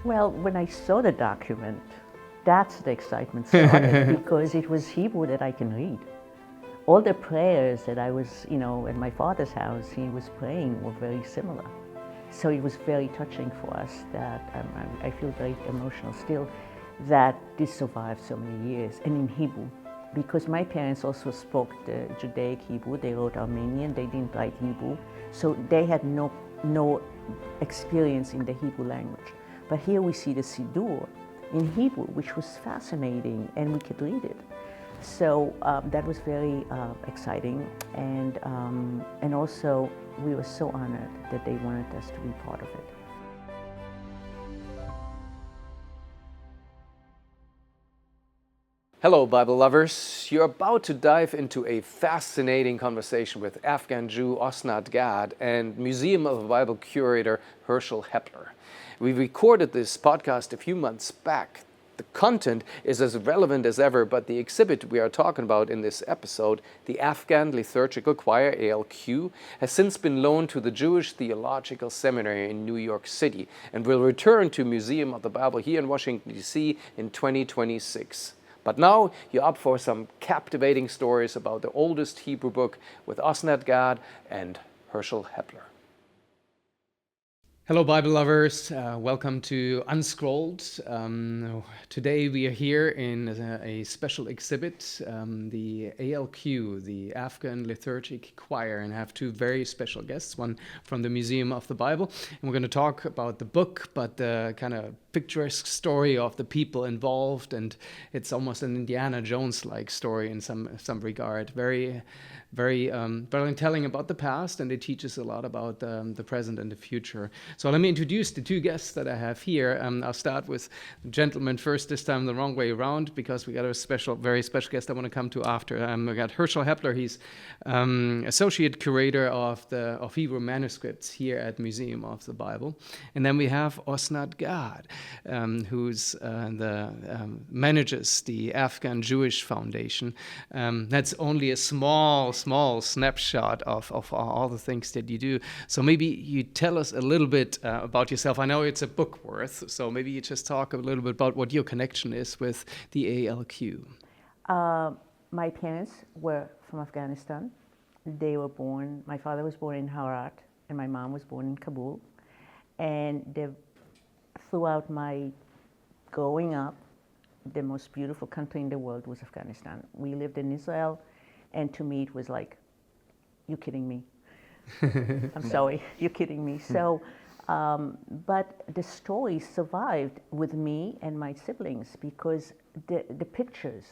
Well, when I saw the document, that's the excitement started because it was Hebrew that I can read. All the prayers that I was, at my father's house, he was praying were very similar. So it was very touching for us that I feel very emotional still that this survived so many years and in Hebrew. Because my parents also spoke the Judaic Hebrew, they wrote Armenian, they didn't write Hebrew, so they had no experience in the Hebrew language. But here we see the Siddur in Hebrew, which was fascinating, and we could read it. So that was very exciting, and also we were so honored that they wanted us to be part of it. Hello, Bible lovers. You're about to dive into a fascinating conversation with Afghan Jew Osnat Gad and Museum of the Bible curator Herschel Hepler. We recorded this podcast a few months back. The content is as relevant as ever, but the exhibit we are talking about in this episode, the Afghan Liturgical Choir, ALQ, has since been loaned to the Jewish Theological Seminary in New York City and will return to Museum of the Bible here in Washington, D.C. in 2026. But now you're up for some captivating stories about the oldest Hebrew book with Osnat Gad and Herschel Hepler. Hello, Bible lovers. Welcome to Unscrolled. Today we are here in a special exhibit, the ALQ, the Afghan Liturgic Choir, and I have two very special guests, one from the Museum of the Bible, and we're going to talk about the book, but the kind of picturesque story of the people involved, and it's almost an Indiana Jones-like story in some regard. Very telling about the past, and it teaches a lot about the present and the future. So let me introduce the two guests that I have here. I'll start with the gentleman first, this time the wrong way around, because we got a very special guest I want to come to after. We got Herschel Hepler. He's Associate Curator of Hebrew manuscripts here at Museum of the Bible. And then we have Osnat Gad, who's manages the Afghan Jewish Foundation. That's only a small snapshot of all the things that you do. So maybe you tell us a little bit about yourself. I know it's a book worth, so maybe you just talk a little bit about what your connection is with the ALQ. My parents were from Afghanistan. They were born, my father was born in Herat, and my mom was born in Kabul. And throughout my growing up, the most beautiful country in the world was Afghanistan. We lived in Israel, and to me it was like, you're kidding me. I'm sorry, you're kidding me. So, but the story survived with me and my siblings because the pictures,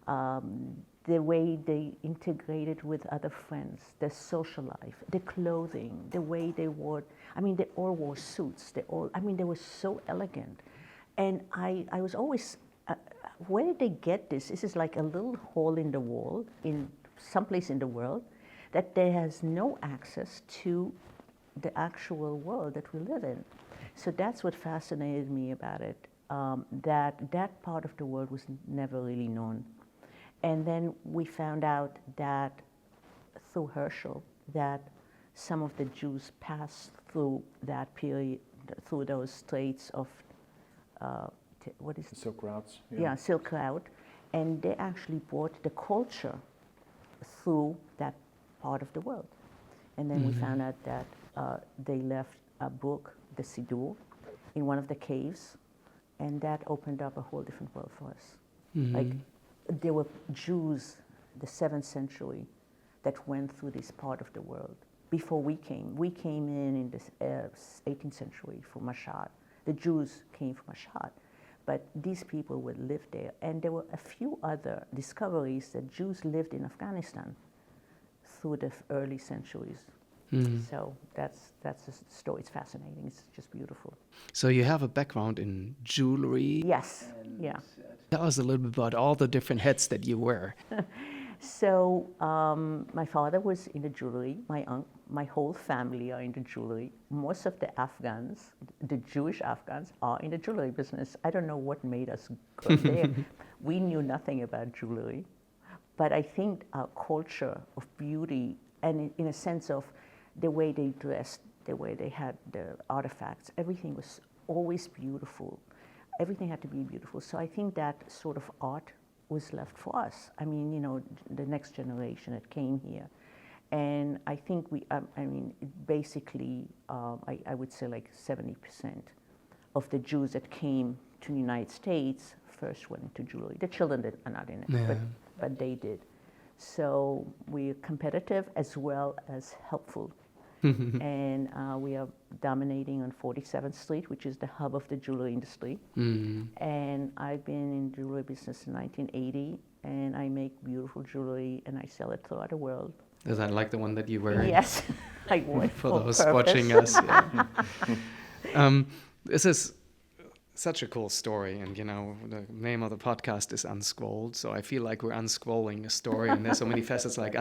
the way they integrated with other friends, their social life, the clothing, the way they wore, they all wore suits. They were so elegant. And I was always, where did they get this? This is like a little hole in the wall in someplace in the world that there has no access to the actual world that we live in. So that's what fascinated me about it, that part of the world was never really known. And then we found out that through Herschel, that some of the Jews passed through that period, through those straits of, what is it? Silk routes. Yeah, Silk Route. And they actually brought the culture through that part of the world. And then we found out that they left a book, the Siddur, in one of the caves, and that opened up a whole different world for us. Like, there were Jews, the 7th century, that went through this part of the world before we came. We came in the 18th century for Mashhad. The Jews came from Mashhad. But these people would live there. And there were a few other discoveries that Jews lived in Afghanistan through the early centuries. So that's the story. It's fascinating. It's just beautiful. So you have a background in jewelry. Yes, yeah. Tell us a little bit about all the different hats that you wear. So my father was in the jewelry. My whole family are in the jewelry. Most of the Afghans, the Jewish Afghans, are in the jewelry business. I don't know what made us go there. We knew nothing about jewelry. But I think our culture of beauty, and in a sense of the way they dressed, the way they had the artifacts, everything was always beautiful. Everything had to be beautiful. So I think that sort of art was left for us. I mean, you know, the next generation that came here. And I think basically, I would say like 70% of the Jews that came to the United States first went into jewelry. The children are not in it, but they did. So we're competitive as well as helpful. And we are dominating on 47th Street, which is the hub of the jewelry industry. And I've been in jewelry business in 1980, and I make beautiful jewelry, and I sell it throughout the world. Is that like the one that you wear? Yes, I wore it for those watching us. Yeah. This is such a cool story, and you know, the name of the podcast is Unscrolled, so I feel like we're unscrolling a story, and there's so many facets, like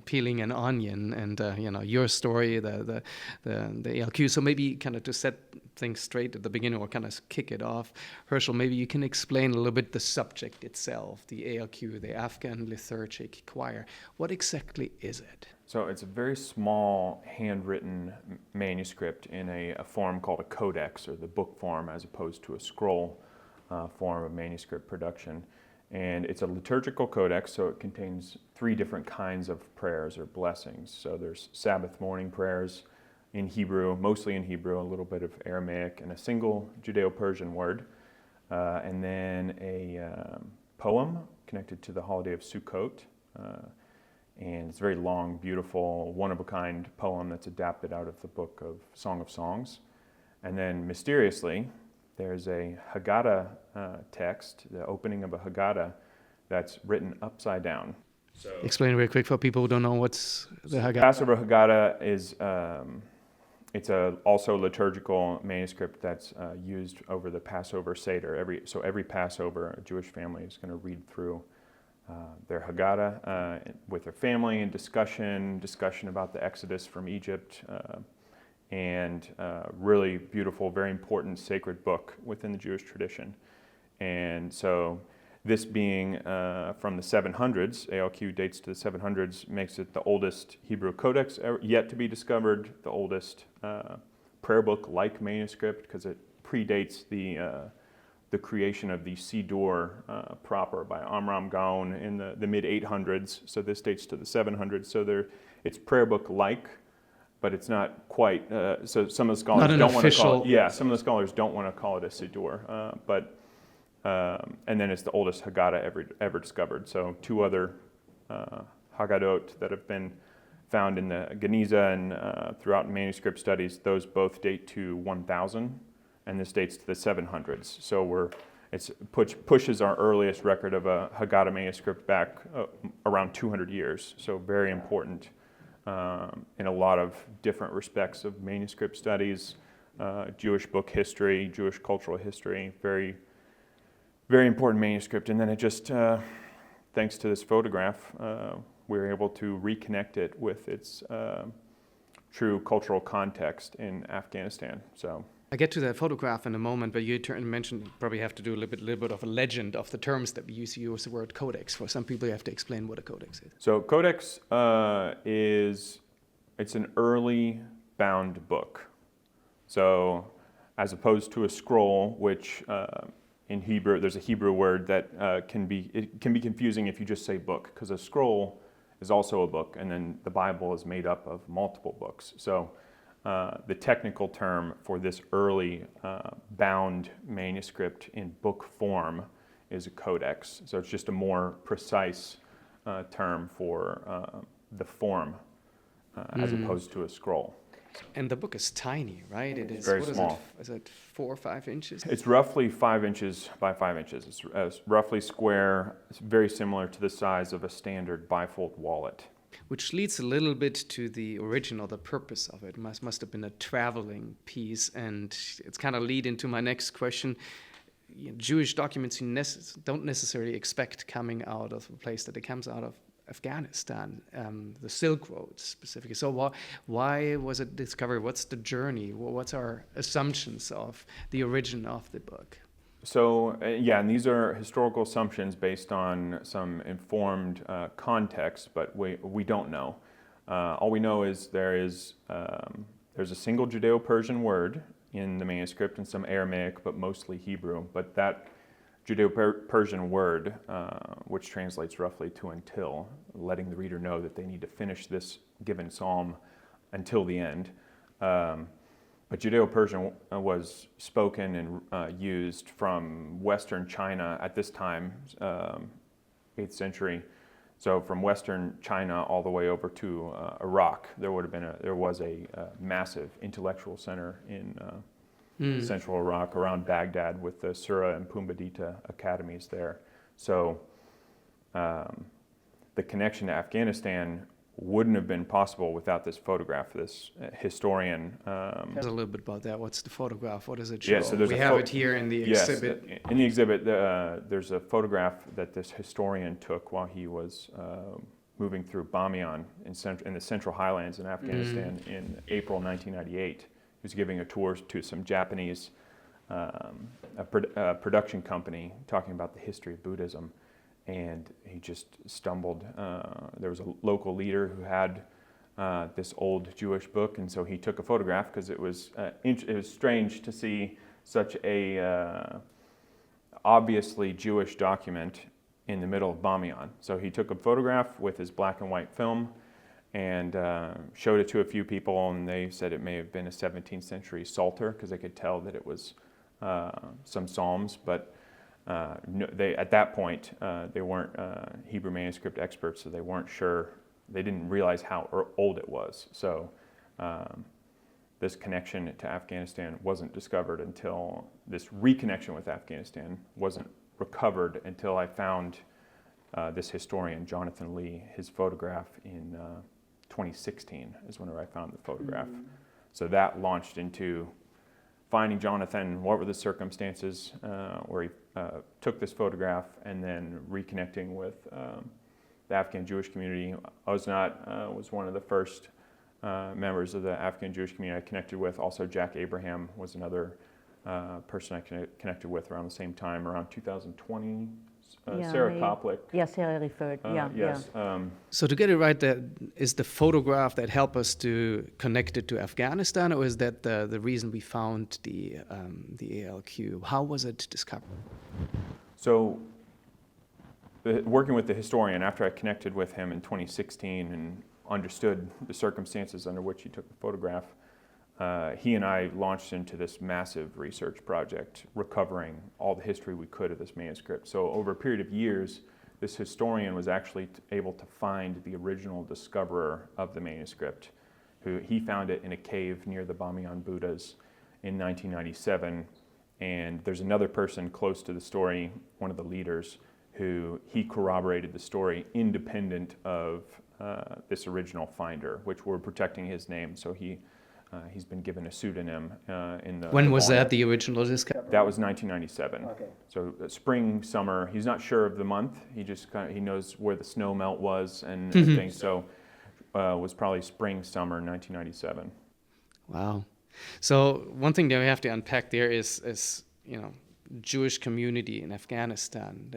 peeling an onion, and your story, the ALQ. So maybe kind of to set things straight at the beginning, or kind of kick it off, Herschel, maybe you can explain a little bit the subject itself, the ALQ, the Afghan Liturgic Choir. What exactly is it? So it's a very small handwritten manuscript in a form called a codex, or the book form, as opposed to a scroll form of manuscript production. And it's a liturgical codex, so it contains 3 different kinds of prayers or blessings. So there's Sabbath morning prayers in Hebrew, mostly in Hebrew, a little bit of Aramaic, and a single Judeo-Persian word. And then a poem connected to the holiday of Sukkot. And it's a very long, beautiful, one-of-a-kind poem that's adapted out of the book of Song of Songs. And then, mysteriously, there's a Haggadah text, the opening of a Haggadah, that's written upside down. So, explain real quick for people who don't know what's the Haggadah. Passover Haggadah is it's also liturgical manuscript that's used over the Passover Seder. Every Passover, a Jewish family is going to read through their Haggadah with their family, and discussion about the Exodus from Egypt, and really beautiful, very important sacred book within the Jewish tradition. And so this being from the 700s, ALQ dates to the 700s, makes it the oldest Hebrew codex yet to be discovered, the oldest prayer book-like manuscript, because it predates the creation of the Siddur proper by Amram Gaon in the mid-800s, so this dates to the 700s. So it's prayer book-like, but it's not quite. So some of the scholars don't want to call it. Some of the scholars don't want to call it a Siddur, and then it's the oldest Haggadah ever discovered. So 2 other Haggadot that have been found in the Geniza and throughout manuscript studies, those both date to 1000. And this dates to the 700s. So it pushes our earliest record of a Haggadah manuscript back around 200 years. So very important in a lot of different respects of manuscript studies, Jewish book history, Jewish cultural history. Very, very important manuscript. And then it just, thanks to this photograph, we were able to reconnect it with its true cultural context in Afghanistan. So. I get to that photograph in a moment, but you mentioned you probably have to do a little bit of a legend of the terms that we use. You use the word codex. For some people, you have to explain what a codex is. So codex it's an early bound book. So as opposed to a scroll, which in Hebrew, there's a Hebrew word that can be confusing if you just say book, because a scroll is also a book, and then the Bible is made up of multiple books. So the technical term for this early bound manuscript in book form is a codex. So it's just a more precise term for the form as opposed to a scroll. And the book is tiny, right? It is very small. Is it 4 or 5 inches? It's roughly 5 inches by 5 inches. It's roughly square. It's very similar to the size of a standard bifold wallet. Which leads a little bit to the origin or the purpose of it. Must have been a traveling piece, and it's kind of lead into my next question. Jewish documents you don't necessarily expect coming out of a place that it comes out of Afghanistan, the Silk Road specifically. So why was it discovered? What's the journey? What's our assumptions of the origin of the book? So, and these are historical assumptions based on some informed context, but we don't know. All we know is there's a single Judeo-Persian word, in the manuscript and some Aramaic, but mostly Hebrew. But that Judeo-Persian word, which translates roughly to until, letting the reader know that they need to finish this given psalm until the end. But Judeo-Persian was spoken and used from Western China at this time, 8th century. So from Western China all the way over to Iraq, there was a massive intellectual center in central Iraq around Baghdad with the Surah and Pumbedita academies there. So the connection to Afghanistan wouldn't have been possible without this photograph. This historian. Tell us a little bit about that. What's the photograph? What does it show? Yeah, so we have it here in the exhibit. Yes, in the exhibit, there's a photograph that this historian took while he was moving through Bamiyan in the Central Highlands in Afghanistan in April 1998. He was giving a tour to some Japanese production company talking about the history of Buddhism. And he just stumbled. There was a local leader who had this old Jewish book, and so he took a photograph because it was strange to see such a obviously Jewish document in the middle of Bamiyan. So he took a photograph with his black and white film and showed it to a few people, and they said it may have been a 17th century Psalter because they could tell that it was some Psalms, but they at that point they weren't Hebrew manuscript experts, so they weren't sure. They didn't realize how old it was. So this connection to Afghanistan wasn't discovered until this reconnection with Afghanistan wasn't recovered until I found this historian Jonathan Lee. His photograph in 2016 is whenever I found the photograph. So that launched into finding Jonathan, what were the circumstances where he took this photograph, and then reconnecting with the Afghan Jewish community. Osnat was one of the first members of the Afghan Jewish community I connected with. Also, Jack Abraham was another person I connected with around the same time, around 2020. Sarah Koplik. Yeah, Sarah referred. Yes. So to get it right, is the photograph that helped us to connect it to Afghanistan, or is that the reason we found the ALQ? How was it discovered? So, working with the historian, after I connected with him in 2016 and understood the circumstances under which he took the photograph, he and I launched into this massive research project, recovering all the history we could of this manuscript. So over a period of years, this historian was actually able to find the original discoverer of the manuscript. He found it in a cave near the Bamiyan Buddhas in 1997. And there's another person close to the story, one of the leaders, who he corroborated the story independent of this original finder, which we're protecting his name. So he's been given a pseudonym in the. When was that, the original discovery? That was 1997. Okay. So spring, summer. He's not sure of the month. He just he knows where the snow melt was and things. So was probably spring, summer, 1997. Wow. So one thing that we have to unpack there is Jewish community in Afghanistan.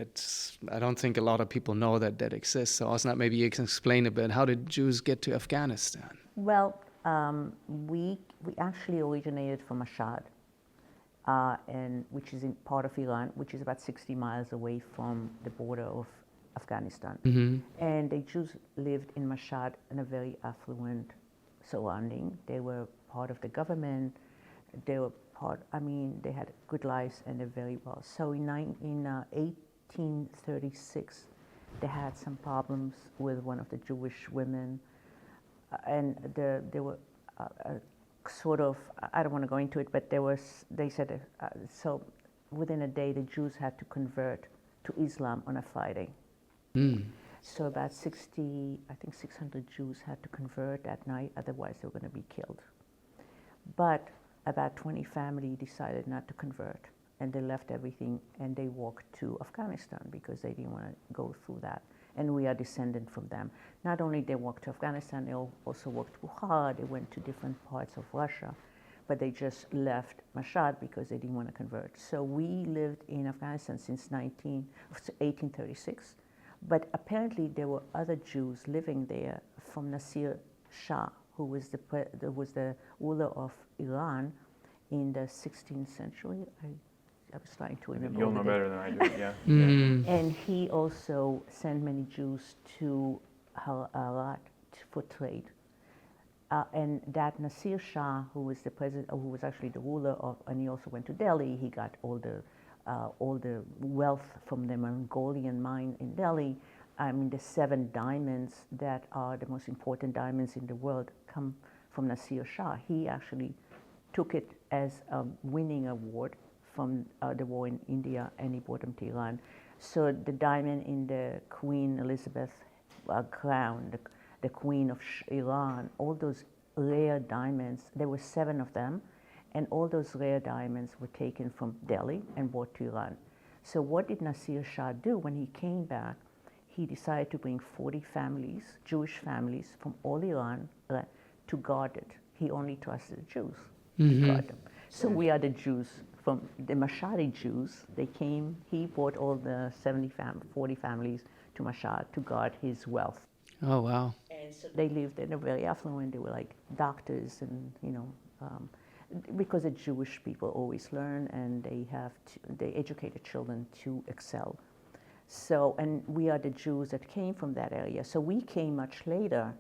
I don't think a lot of people know that exists. So Osnat, maybe you can explain a bit. How did Jews get to Afghanistan? Well, we actually originated from Mashhad, and which is in part of Iran, which is about 60 miles away from the border of Afghanistan. And the Jews lived in Mashhad in a very affluent surrounding. They were part of the government. They were they had good lives and they're very well. So in 1836, they had some problems with one of the Jewish women. And there were sort of, I don't want to go into it, but they said, so within a day the Jews had to convert to Islam on a Friday. So about 600 Jews had to convert that night, otherwise they were going to be killed. But about 20 families decided not to convert, and they left everything and they walked to Afghanistan because they didn't want to go through that. And we are descendant from them. Not only they walked to Afghanistan, they also walked to Bukhara, they went to different parts of Russia, but they just left Mashhad because they didn't want to convert. So we lived in Afghanistan since 1836, but apparently there were other Jews living there from Nasir Shah, who was the ruler of Iran, in the 16th century. I was trying to remember. You'll all know the dates. better than I do. Yeah. Mm. And he also sent many Jews to Herat for trade. And that Nasir Shah, who was the president, who was actually the ruler of, and he also went to Delhi. He got all the wealth from the Mongolian mine in Delhi. I mean, the 7 diamonds that are the most important diamonds in the world come from Nasir Shah. He actually took it as a winning award from the war in India, and he brought them to Iran. So the diamond in the Queen Elizabeth crown, the Queen of Iran, all those rare diamonds, there were 7 of them, and all those rare diamonds were taken from Delhi and brought to Iran. So what did Nasir Shah do when he came back? He decided to bring 40 families, Jewish families from all Iran, to guard it. He only trusted the Jews to guard them. So we are the Jews, from the Mashhad Jews. They came, he brought all the 40 families to Mashhad to guard his wealth. Oh, wow. And so they lived in a very affluent, they were like doctors and, because the Jewish people always learn and they educate the children to excel. So, and we are the Jews that came from that area. So we came much later,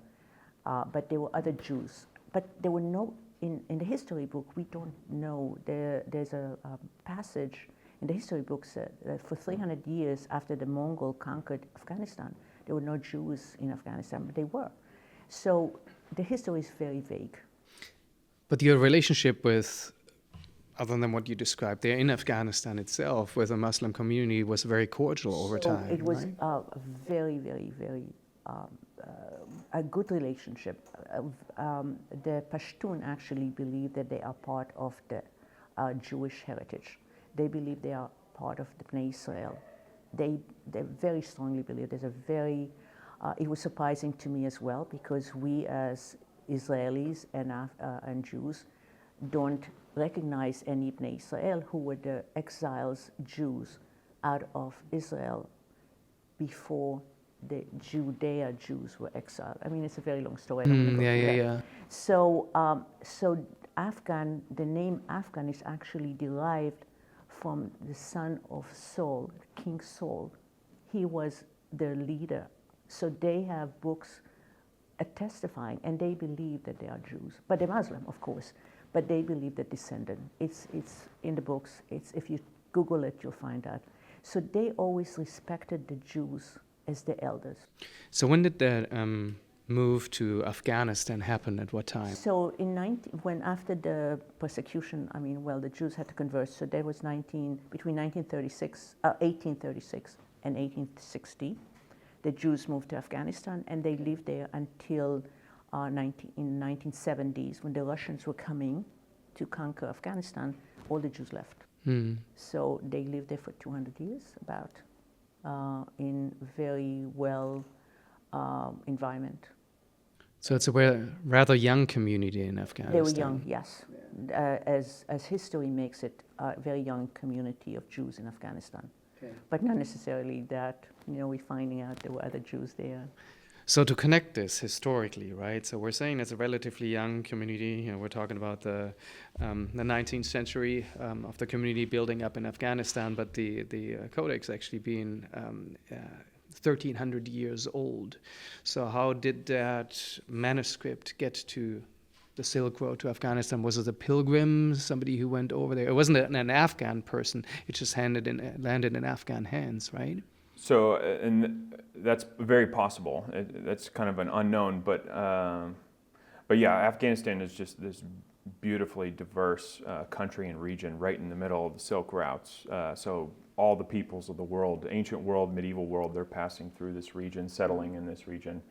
but there were other Jews. But there were no, in the history book, we don't know. There's a passage in the history books that for 300 years after the Mongol conquered Afghanistan, there were no Jews in Afghanistan, but they were. So the history is very vague. But your relationship with, other than what you described there in Afghanistan itself, with the Muslim community was very cordial over time. It was right? a very, very, very a good relationship. The Pashtun actually believe that they are part of the Jewish heritage. They believe they are part of the Bnei Israel. They very strongly believe there's a very, it was surprising to me as well, because we as Israelis and Jews don't recognize any Bnei Israel who were the exiles Jews out of Israel before the Judea Jews were exiled. I mean, it's a very long story. I don't want to go through that. So, so Afghan, the name Afghan is actually derived from the son of Saul, King Saul. He was their leader. So they have books testifying, and they believe that they are Jews. But they're Muslim, of course. But they believe the descendant. It's in the books. If you Google it, you'll find that. So they always respected the Jews as the elders. So when did that move to Afghanistan happen? At what time? So in when after the persecution, I mean, well, the Jews had to convert. So there was between 1836 and 1860. The Jews moved to Afghanistan, and they lived there until in 1970s, when the Russians were coming to conquer Afghanistan. All the Jews left. So they lived there for 200 years, about, in very well environment. So it's a rather young community in Afghanistan. They were young, yes. As history makes it, a very young community of Jews in Afghanistan. Okay. But not necessarily that, we're finding out there were other Jews there. So to connect this historically, right? So we're saying it's a relatively young community. We're talking about the 19th century of the community building up in Afghanistan, but the codex actually being 1,300 years old. So how did that manuscript get to the Silk Road to Afghanistan? Was it a pilgrim, somebody who went over there? It wasn't an Afghan person. It just landed in Afghan hands, right? So, and that's very possible. That's kind of an unknown, but yeah, Afghanistan is just this beautifully diverse country and region right in the middle of the Silk Routes. So all the peoples of the world, the ancient world, medieval world, they're passing through this region, settling in this region.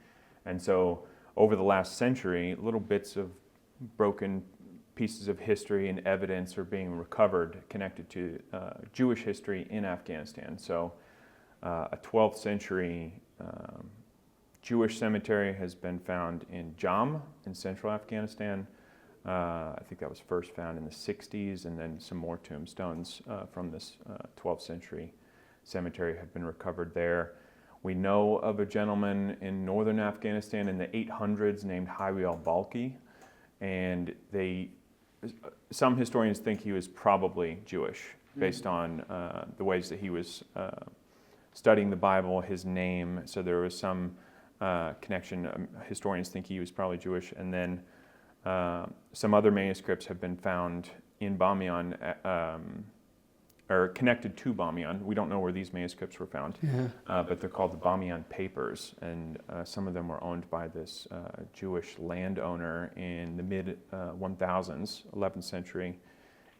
And so over the last century, little bits of broken pieces of history and evidence are being recovered connected to Jewish history in Afghanistan. So a 12th century Jewish cemetery has been found in Jam in central Afghanistan. I think that was first found in the 60s, and then some more tombstones from this 12th century cemetery have been recovered there. We know of a gentleman in northern Afghanistan in the 800s named Hayy al-Balkhi, and they some historians think he was probably Jewish, based on the ways that he was studying the Bible, his name. So there was some connection. Historians think he was probably Jewish. And then some other manuscripts have been found in Bamiyan, or connected to Bamiyan. We don't know where these manuscripts were found, but they're called the Bamiyan Papers, and some of them were owned by this Jewish landowner in the mid-1000s, 11th century,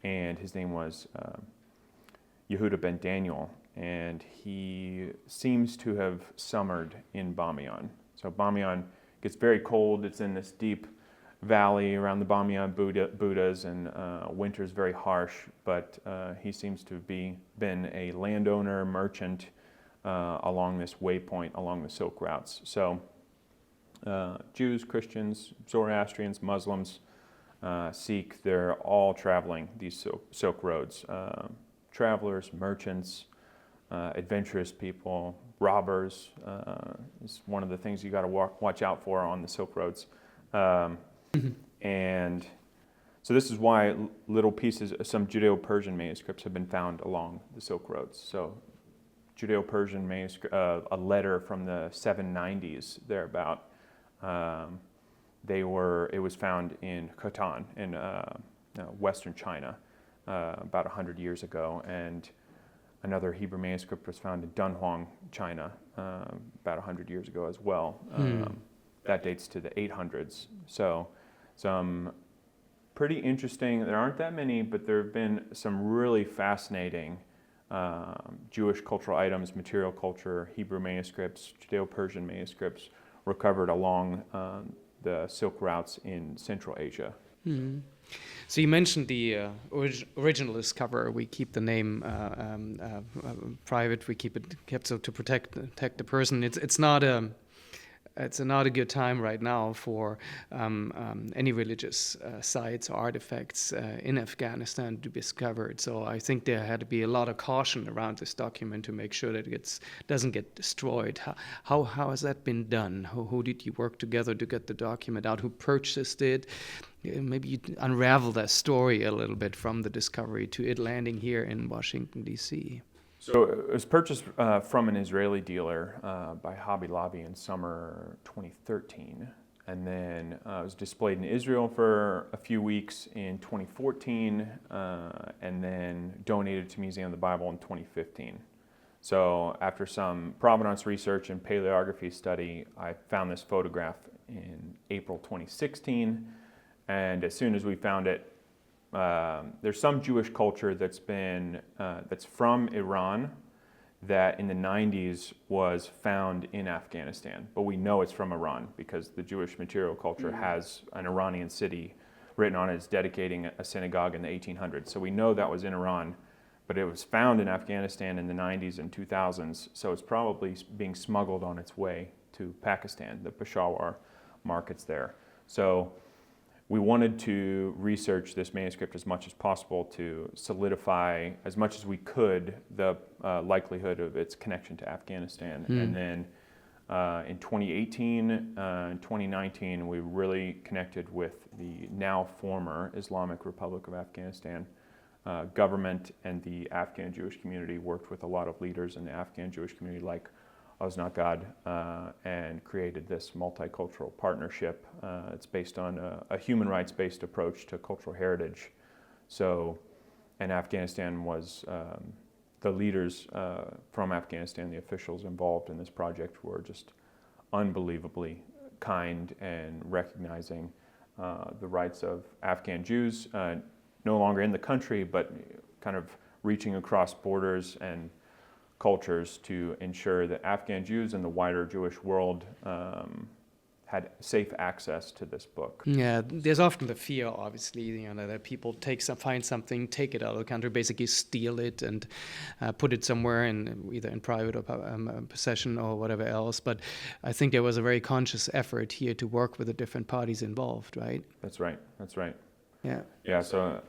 and his name was Yehuda ben Daniel, and he seems to have summered in Bamiyan. So Bamiyan gets very cold. It's in this deep valley around the Bamiyan Buddhas, and winter's very harsh, but he seems to have been a landowner, merchant along this waypoint, along the Silk routes. So Jews, Christians, Zoroastrians, Muslims, Sikh, they're all traveling these Silk roads. Travelers, merchants, adventurous people, robbers is one of the things you got to watch out for on the Silk roads. And so this is why little pieces, some Judeo-Persian manuscripts have been found along the Silk roads. So Judeo-Persian manuscript, a letter from the 790s thereabout. It was found in Khotan in Western China about 100 years ago, and another Hebrew manuscript was found in Dunhuang, China, about 100 years ago as well. That dates to the 800s. So some pretty interesting, there aren't that many, but there have been some really fascinating Jewish cultural items, material culture, Hebrew manuscripts, Judeo-Persian manuscripts recovered along the Silk routes in Central Asia. So you mentioned the original discoverer. We keep the name private. We keep it kept so to protect the person. It's not a good time right now for any religious sites or artifacts in Afghanistan to be discovered. So I think there had to be a lot of caution around this document to make sure that it doesn't get destroyed. How has that been done? Who did you work together to get the document out? Who purchased it? Maybe you unravel that story a little bit from the discovery to it landing here in Washington, D.C. So it was purchased from an Israeli dealer by Hobby Lobby in summer 2013, and then it was displayed in Israel for a few weeks in 2014, and then donated to Museum of the Bible in 2015. So after some provenance research and paleography study, I found this photograph in April 2016, and as soon as we found it, there's some Jewish culture that's from Iran that in the 90s was found in Afghanistan, but we know it's from Iran because the Jewish material culture has an Iranian city written on it as dedicating a synagogue in the 1800s. So we know that was in Iran, but it was found in Afghanistan in the 90s and 2000s, so it's probably being smuggled on its way to Pakistan, the Peshawar markets there. So we wanted to research this manuscript as much as possible to solidify as much as we could the likelihood of its connection to Afghanistan. And then in 2018 and 2019, we really connected with the now former Islamic Republic of Afghanistan government, and the Afghan Jewish community worked with a lot of leaders in the Afghan Jewish community like Osnat Gad, and created this multicultural partnership. It's based on a human rights-based approach to cultural heritage. So, and Afghanistan was, the leaders from Afghanistan, the officials involved in this project were just unbelievably kind and recognizing the rights of Afghan Jews, no longer in the country, but kind of reaching across borders and cultures to ensure that Afghan Jews and the wider Jewish world had safe access to this book. Yeah, there's often the fear, obviously, that people find something, take it out of the country, basically steal it and put it somewhere either in private or possession or whatever else. But I think there was a very conscious effort here to work with the different parties involved, right? That's right. Yeah. Yeah. So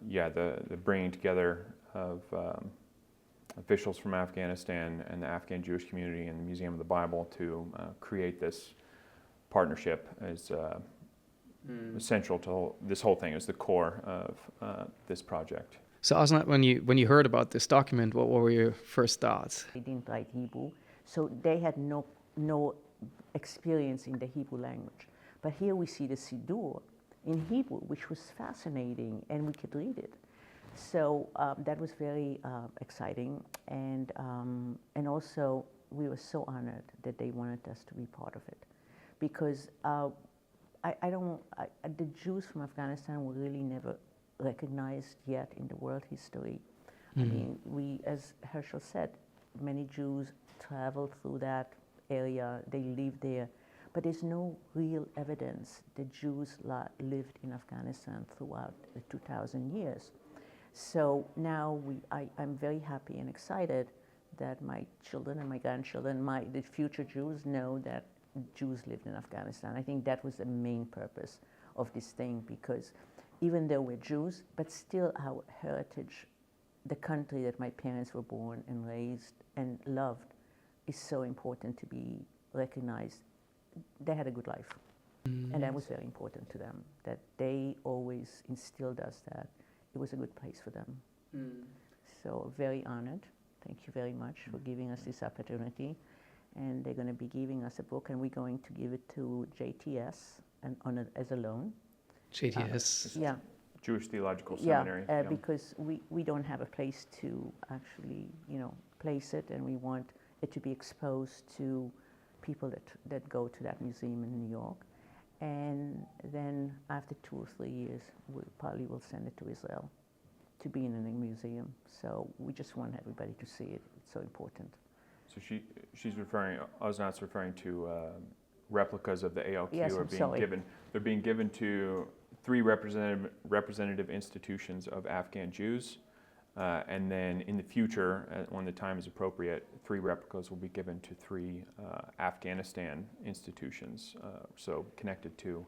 the bringing together of officials from Afghanistan and the Afghan Jewish community and the Museum of the Bible to create this partnership is central to this whole thing. It was the core of this project. So Osnat, when you heard about this document, what were your first thoughts? They didn't write Hebrew, so they had no experience in the Hebrew language. But here we see the Siddur in Hebrew, which was fascinating, and we could read it. So that was very exciting, and also we were so honored that they wanted us to be part of it, because the Jews from Afghanistan were really never recognized yet in the world history. I mean, as Herschel said, many Jews traveled through that area, they lived there, but there's no real evidence that Jews lived in Afghanistan throughout the 2,000 years. So now I'm very happy and excited that my children and my grandchildren, the future Jews, know that Jews lived in Afghanistan. I think that was the main purpose of this thing, because even though we're Jews, but still our heritage, the country that my parents were born and raised and loved, is so important to be recognized. They had a good life, and that was very important to them, that they always instilled us that it was a good place for them. So very honored. Thank you very much for giving us this opportunity. And they're going to be giving us a book, and we're going to give it to JTS as a loan. JTS? Yeah. Jewish Theological Seminary. Yeah, because we don't have a place to actually, place it, and we want it to be exposed to people that go to that museum in New York. And then after 2 or 3 years, we probably will send it to Israel to be in a museum. So we just want everybody to see it. It's so important. So Osnat's referring to replicas of the ALQ Yes, are I'm being sorry. given. They're being given to 3 representative institutions of Afghan Jews, and then in the future, when the time is appropriate, 3 replicas will be given to 3 Afghanistan institutions, so connected to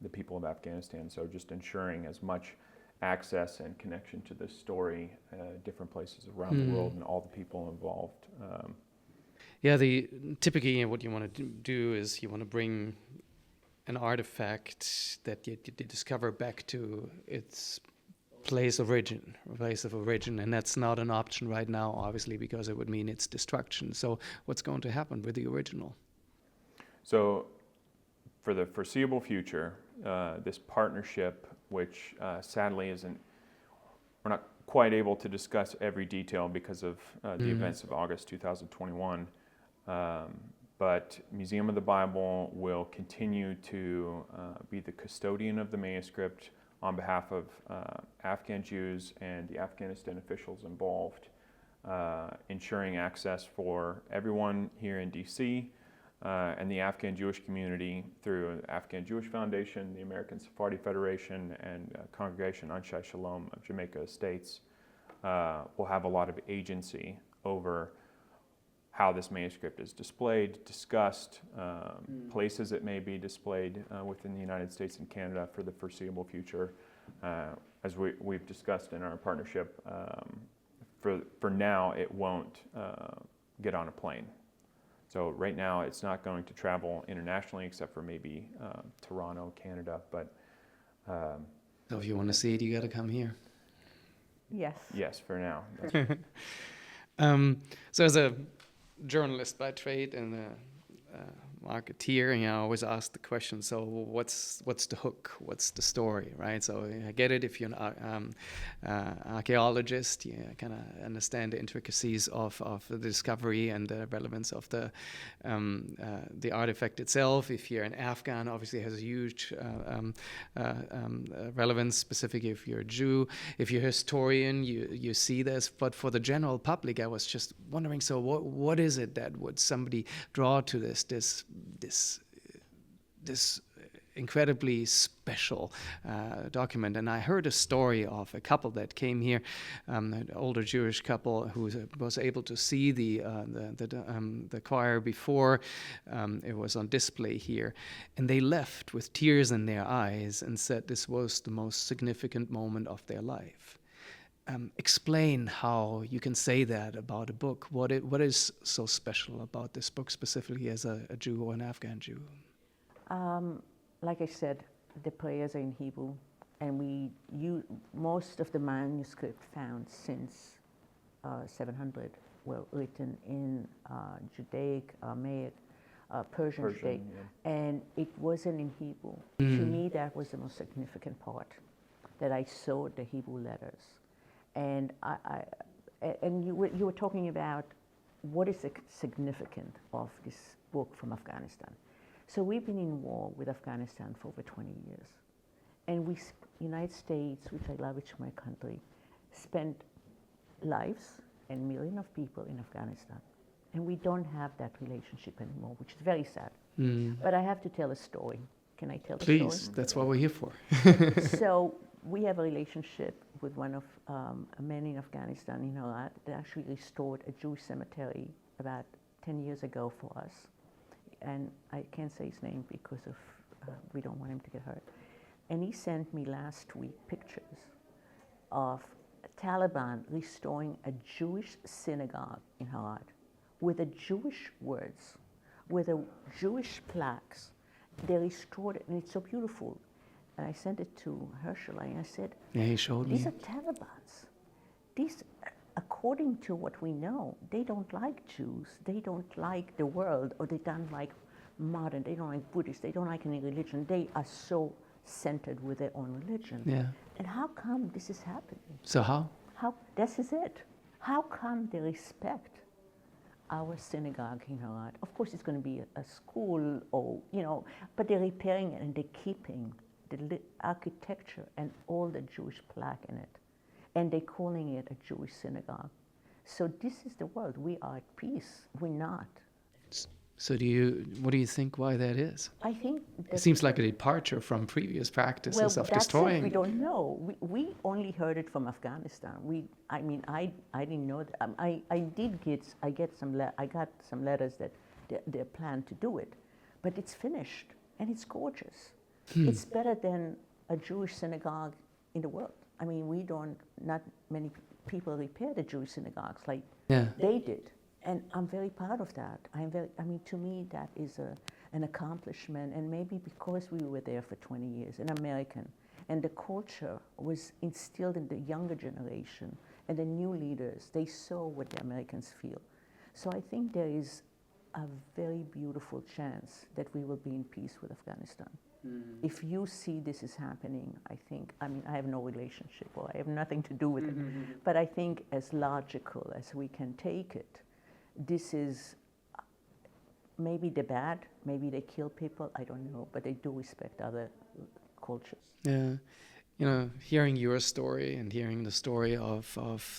the people of Afghanistan. So just ensuring as much access and connection to this story, different places around the world, and all the people involved. Typically what you want to do is you want to bring an artifact that you discover back to its place of origin, and that's not an option right now, obviously, because it would mean its destruction. So what's going to happen with the original? So for the foreseeable future, this partnership, which sadly we're not quite able to discuss every detail because of the events of August 2021, but Museum of the Bible will continue to be the custodian of the manuscript on behalf of Afghan Jews and the Afghanistan officials involved, ensuring access for everyone here in DC and the Afghan Jewish community through the Afghan Jewish Foundation, the American Sephardi Federation, and Congregation Anshe Shalom of Jamaica Estates will have a lot of agency over how this manuscript is displayed, discussed, places it may be displayed within the United States and Canada for the foreseeable future. As we've discussed in our partnership, for now it won't get on a plane. So right now it's not going to travel internationally except for maybe Toronto, Canada. But So if you want to see it, you got to come here. Yes. Yes, for now. So as a journalist by trade and a marketeer, I always ask the question, so what's the hook? What's the story, right? So I get it, if you're an archaeologist, you kind of understand the intricacies of the discovery and the relevance of the artifact itself. If you're an Afghan, obviously it has a huge relevance, specifically if you're a Jew. If you're a historian, you see this. But for the general public, I was just wondering, so what is it that would somebody draw to this incredibly special document? And I heard a story of a couple that came here, an older Jewish couple who was able to see the choir before it was on display here, and they left with tears in their eyes and said this was the most significant moment of their life. Explain how you can say that about a book. What is so special about this book, specifically as a Jew or an Afghan Jew? like I said, the prayers are in Hebrew, and most of the manuscript found since 700 were written in Judaic, Aramaic, Persian Judaic, and it wasn't in Hebrew. To me, that was the most significant part, that I saw the Hebrew letters. And you were talking about what is the significance of this book from Afghanistan. So we've been in war with Afghanistan for over 20 years. And United States, which I love, which is my country, spent lives and millions of people in Afghanistan. And we don't have that relationship anymore, which is very sad. But I have to tell a story. Can I tell a story? Please, that's what we're here for. So we have a relationship with one of a man in Afghanistan, in Herat, that actually restored a Jewish cemetery about 10 years ago for us. And I can't say his name because of we don't want him to get hurt. And he sent me last week pictures of Taliban restoring a Jewish synagogue in Herat with the Jewish words, with the Jewish plaques. They restored it, and it's so beautiful. And I sent it to Herschel, and I said, Yeah, he showed these me. are Talibans. These, according to what we know, they don't like Jews. They don't like the world, or they don't like modern. They don't like Buddhists. They don't like any religion. They are so centered with their own religion. Yeah. And how come this is happening? So how? This is it. How come they respect our synagogue in Herat? Of course, it's going to be a school, or but they're repairing it and they're keeping the architecture and all the Jewish plaque in it, and they're calling it a Jewish synagogue. So this is the world. We are at peace. We're not. So what do you think why that is? I think It seems like a departure from previous practices of destroying. We don't know. We only heard it from Afghanistan. I didn't know that. I got some letters that they plan to do it, but it's finished and it's gorgeous. It's better than a Jewish synagogue in the world. I mean, not many people repair the Jewish synagogues like they did. And I'm very proud of that. To me, that is an accomplishment. And maybe because we were there for 20 years, an American, and the culture was instilled in the younger generation and the new leaders, they saw what the Americans feel. So I think there is a very beautiful chance that we will be in peace with Afghanistan. If you see this is happening, I have no relationship, or I have nothing to do with it, but I think as logical as we can take it, this is, maybe they're bad, maybe they kill people, I don't know, but they do respect other cultures. Yeah, hearing your story and hearing the story of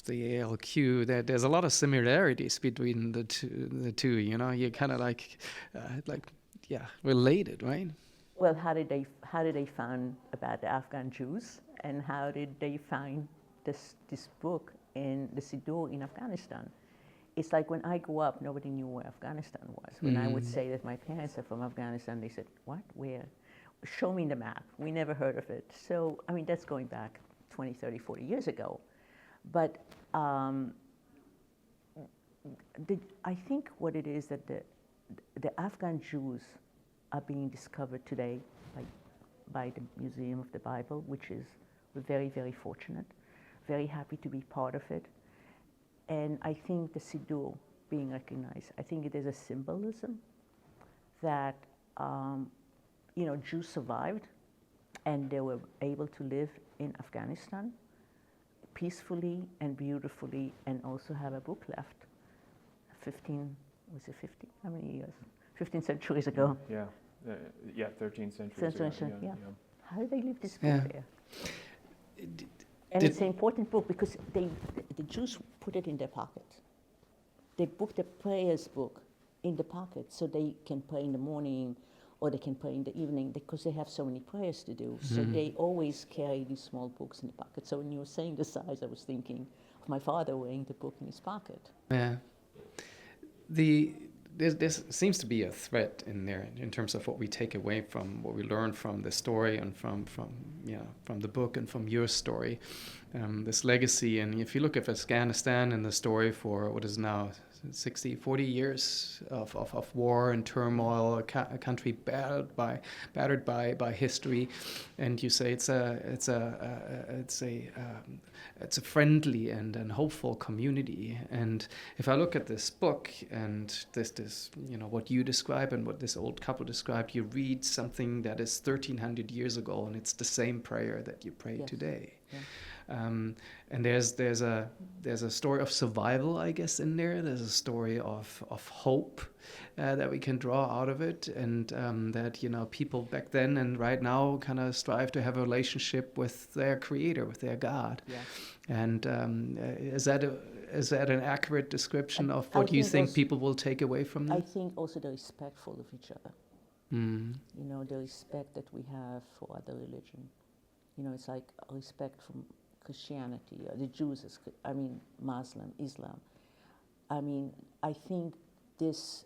the ALQ, there's a lot of similarities between the two. You're kind of related, right? Well, how did they find about the Afghan Jews, and how did they find this book in the Siddur in Afghanistan? It's like when I grew up, nobody knew where Afghanistan was. When I would say that my parents are from Afghanistan, they said, "What? Where? Show me the map." We never heard of it. So, that's going back 20, 30, 40 years ago. But I think what it is that the Afghan Jews are being discovered today by the Museum of the Bible, which is, we're very, very fortunate, very happy to be part of it. And I think the Siddur being recognized, I think it is a symbolism that, Jews survived and they were able to live in Afghanistan peacefully and beautifully, and also have a book left. 15 How many years? 15 centuries ago. 13th century. Yeah. How did they leave this book there? And it's an important book because the Jews put it in their pocket. They book the prayers book in the pocket so they can pray in the morning or they can pray in the evening because they have so many prayers to do. So they always carry these small books in the pocket. So when you were saying the size, I was thinking of my father wearing the book in his pocket. Yeah. There seems to be a thread in there in terms of what we take away from what we learn from the story and from the book and from your story, this legacy. And if you look at Afghanistan and the story for what is now 60, 40 years of war and turmoil, a country battered by history, and you say it's a friendly and hopeful community. And if I look at this book and this what you describe and what this old couple described, you read something that is 1,300 years ago, and it's the same prayer that you pray today. Yeah. And there's a story of survival, I guess, in there. There's a story of hope that we can draw out of it, and that people back then and right now kind of strive to have a relationship with their Creator, with their God. Yeah. And is that an accurate description of what you think people will take away from that? I think also they're respectful of each other. The respect that we have for other religion. It's like a respect from Christianity, or the Jews, Muslim, Islam. I think this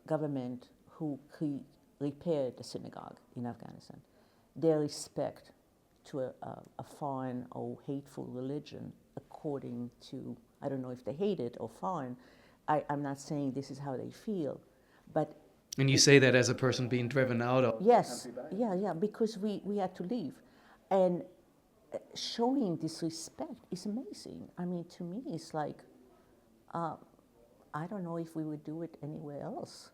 government who repaired the synagogue in Afghanistan, their respect to a foreign or hateful religion according to, I don't know if they hate it or foreign, I'm not saying this is how they feel, but... And you say that as a person being driven out of... Yes, yeah, because we had to leave. And showing this respect is amazing. To me, it's like, I don't know if we would do it anywhere else.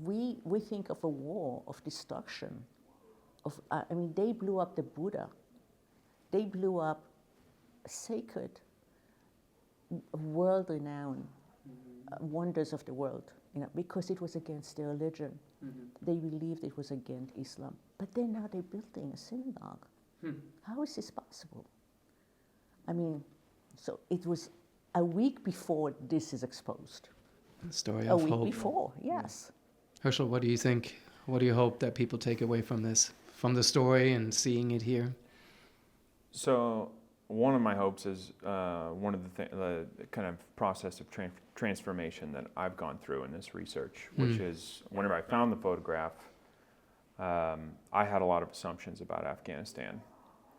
We think of a war of destruction. They blew up the Buddha. They blew up sacred, world-renowned wonders of the world, because it was against their religion. They believed it was against Islam. But then now they're building a synagogue. How is this possible? So it was a week before this is exposed. The story of hope. A week before, yes. Herschel, what do you think? What do you hope that people take away from this, from the story and seeing it here? So one of my hopes is one of the kind of process of transformation that I've gone through in this research, which is whenever I found the photograph, I had a lot of assumptions about Afghanistan.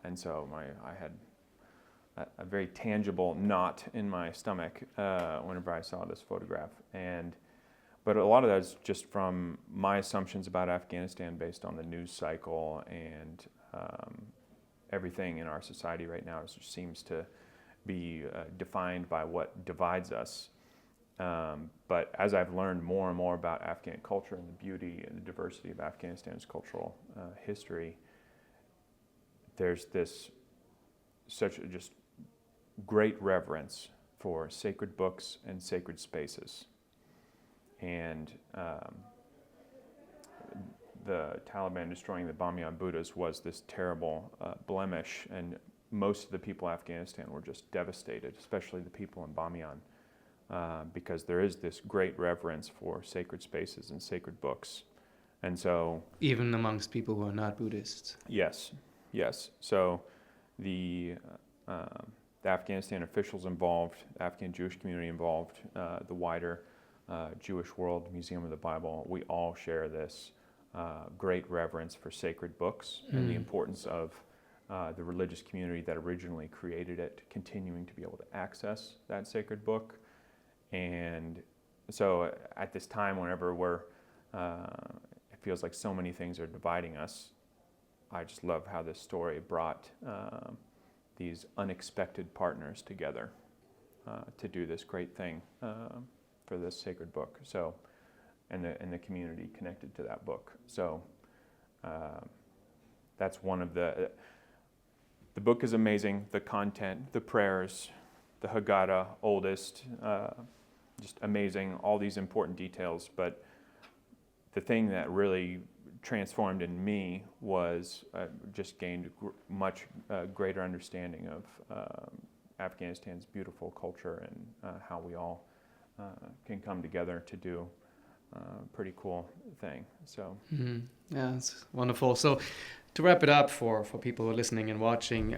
And so I had a very tangible knot in my stomach whenever I saw this photograph. But a lot of that is just from my assumptions about Afghanistan based on the news cycle and everything in our society right now seems to be defined by what divides us. But as I've learned more and more about Afghan culture and the beauty and the diversity of Afghanistan's cultural history, there's such a just great reverence for sacred books and sacred spaces. And the Taliban destroying the Bamiyan Buddhas was this terrible blemish, and most of the people of Afghanistan were just devastated, especially the people in Bamiyan, because there is this great reverence for sacred spaces and sacred books. And so... Even amongst people who are not Buddhists? Yes. So the Afghanistan officials involved, the Afghan Jewish community involved, the wider Jewish World Museum of the Bible, we all share this great reverence for sacred books and the importance of the religious community that originally created it continuing to be able to access that sacred book. And so at this time, whenever it feels like so many things are dividing us, I just love how this story brought these unexpected partners together to do this great thing for this sacred book. So, and the community connected to that book. So that's one of the book is amazing. The content, the prayers, the Haggadah, oldest, just amazing. All these important details. But the thing that really transformed in me was just gained much greater understanding of Afghanistan's beautiful culture and how we all can come together to do a pretty cool thing. So yeah, it's wonderful. So to wrap it up for people who are listening and watching,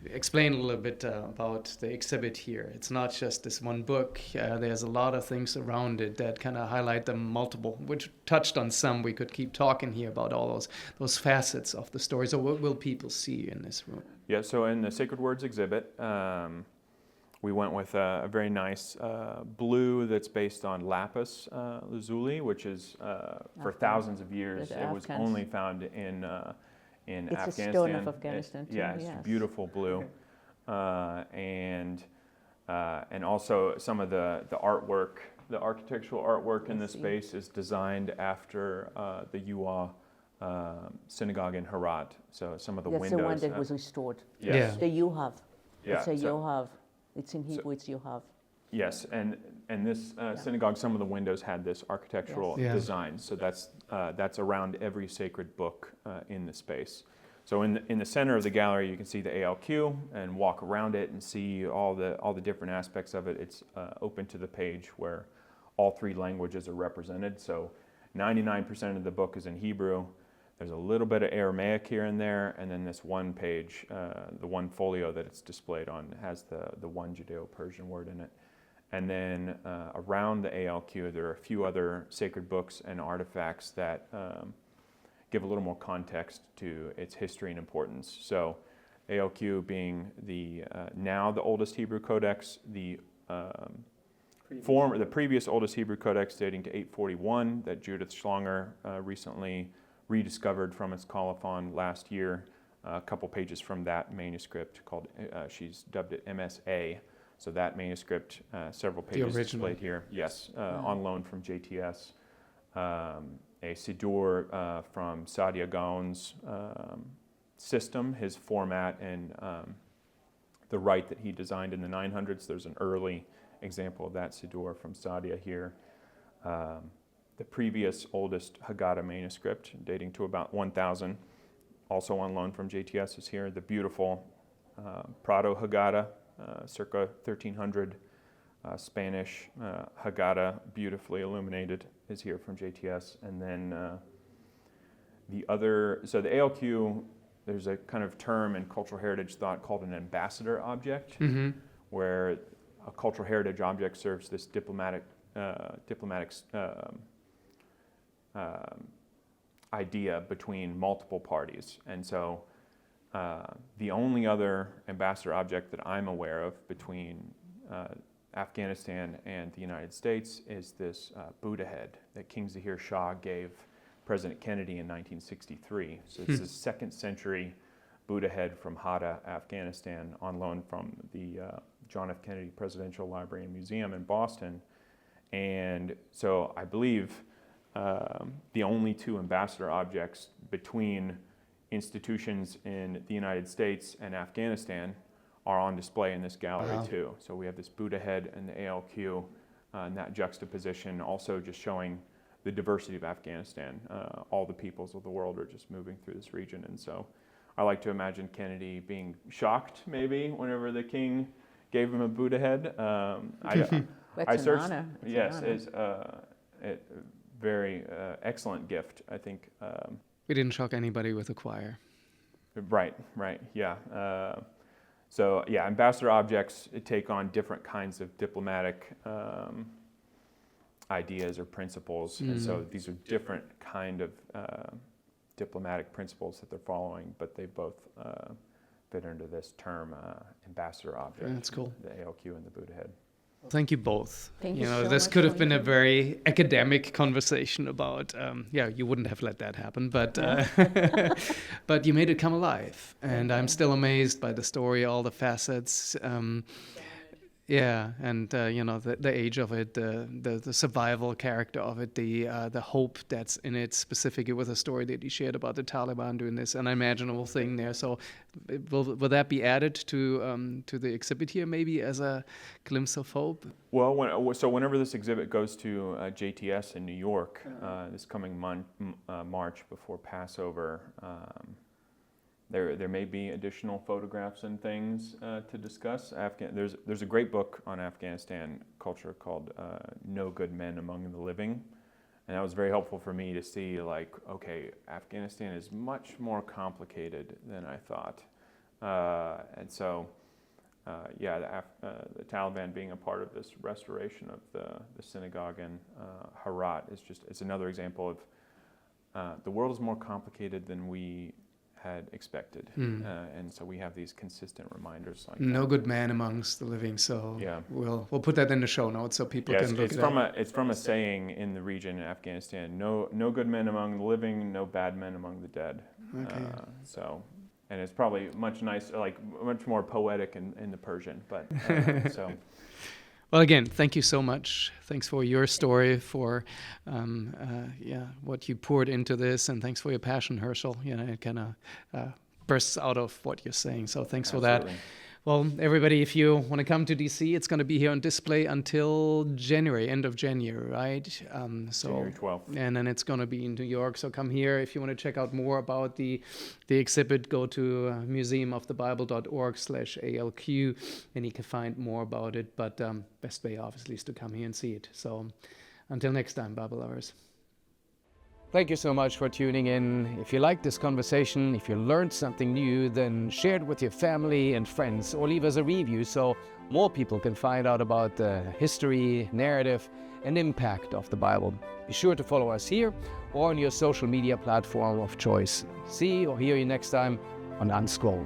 explain a little bit about the exhibit here. It's not just this one book. There's a lot of things around it that kind of highlight the multiple, which touched on some. We could keep talking here about all those facets of the story. So what will people see in this room? Yeah, so in the Sacred Words exhibit, we went with a very nice blue that's based on lapis lazuli, which is for thousands of years The it was Afghans. only found in It's Afghanistan. a stone of Afghanistan too. Yeah, it's yes. beautiful blue, and also some of the artwork, the architectural artwork in this space is designed after the Uwa synagogue in Herat. So some of the That's windows. the one that was restored. Yes. The Yohav. Yeah, It's a so- Yohav. It's in Hebrew. It's Yohav. Yes, and this synagogue, some of the windows had this architectural Yes. Yeah. design. So that's around every sacred book in the space. So in the center of the gallery, you can see the ALQ and walk around it and see all the different aspects of it. It's open to the page where all three languages are represented. So 99% of the book is in Hebrew. There's a little bit of Aramaic here and there, and then this one page, the one folio that it's displayed on, has the one Judeo-Persian word in it. And then around the ALQ, there are a few other sacred books and artifacts that give a little more context to its history and importance. So ALQ being now the oldest Hebrew codex, the previous oldest Hebrew codex dating to 841 that Judith Schlanger recently rediscovered from its colophon last year. A couple pages from that manuscript called, she's dubbed it MSA. So that manuscript, several pages displayed here. Yes, on loan from JTS. A Siddur from Sadia Gaon's system, his format, and the rite that he designed in the 900s. There's an early example of that Siddur from Sadia here. The previous oldest Haggadah manuscript, dating to about 1000, also on loan from JTS, is here. The beautiful Prado Haggadah, circa 1300, Spanish Haggadah, beautifully illuminated, is here from JTS. And then the ALQ, there's a kind of term in cultural heritage thought called an ambassador object, where a cultural heritage object serves this diplomatic idea between multiple parties. And so the only other ambassador object that I'm aware of between Afghanistan and the United States is this Buddha head that King Zahir Shah gave President Kennedy in 1963. So it's a 2nd century Buddha head from Hatta, Afghanistan, on loan from the John F. Kennedy Presidential Library and Museum in Boston. And so I believe the only two ambassador objects between institutions in the United States and Afghanistan are on display in this gallery too. So we have this Buddha head and the ALQ, and that juxtaposition also just showing the diversity of Afghanistan. All the peoples of the world are just moving through this region. And so I like to imagine Kennedy being shocked maybe whenever the king gave him a Buddha head. I searched, honor. yes, it's a very excellent gift, I think. We didn't shock anybody with a choir. Right, yeah. So yeah, ambassador objects take on different kinds of diplomatic ideas or principles, and so these are different kind of diplomatic principles that they're following, but they both fit into this term ambassador object. That's cool. The ALQ and the Buddha head. Thank you both. Thank you know, so this much could for have been a your- very academic conversation about, you wouldn't have let that happen, but but you made it come alive. And I'm still amazed by the story, all the facets. And the age of it, the survival character of it, the hope that's in it, specifically with a story that you shared about the Taliban doing this unimaginable thing there. So, will that be added to the exhibit here, maybe as a glimpse of hope? Well, whenever this exhibit goes to JTS in New York this coming March before Passover, there may be additional photographs and things to discuss. There's a great book on Afghanistan culture called No Good Men Among the Living. And that was very helpful for me to see, like, okay, Afghanistan is much more complicated than I thought. And so, the Taliban being a part of this restoration of the synagogue in Herat it's another example of the world is more complicated than we had expected. And so we have these consistent reminders like No that. good man amongst the living. So Yeah. we'll put that in the show notes so people Yes, can look it's it from up. it's from a saying in the region in Afghanistan. No good men among the living, no bad men among the dead. Okay. And it's probably much nicer, like much more poetic in the Persian. But so. Well, again, thank you so much. Thanks for your story, for what you poured into this, and thanks for your passion, Herschel. It kind of bursts out of what you're saying. So thanks for that. Absolutely. Well, everybody, if you want to come to DC, it's going to be here on display until January, end of January, right? January 12th. And then it's going to be in New York. So come here. If you want to check out more about the exhibit, go to museumofthebible.org/ALQ, and you can find more about it. But best way, obviously, is to come here and see it. So until next time, Bible lovers. Thank you so much for tuning in. If you liked this conversation, if you learned something new, then share it with your family and friends, or leave us a review so more people can find out about the history, narrative, and impact of the Bible. Be sure to follow us here or on your social media platform of choice. See or hear you next time on Unscrolled.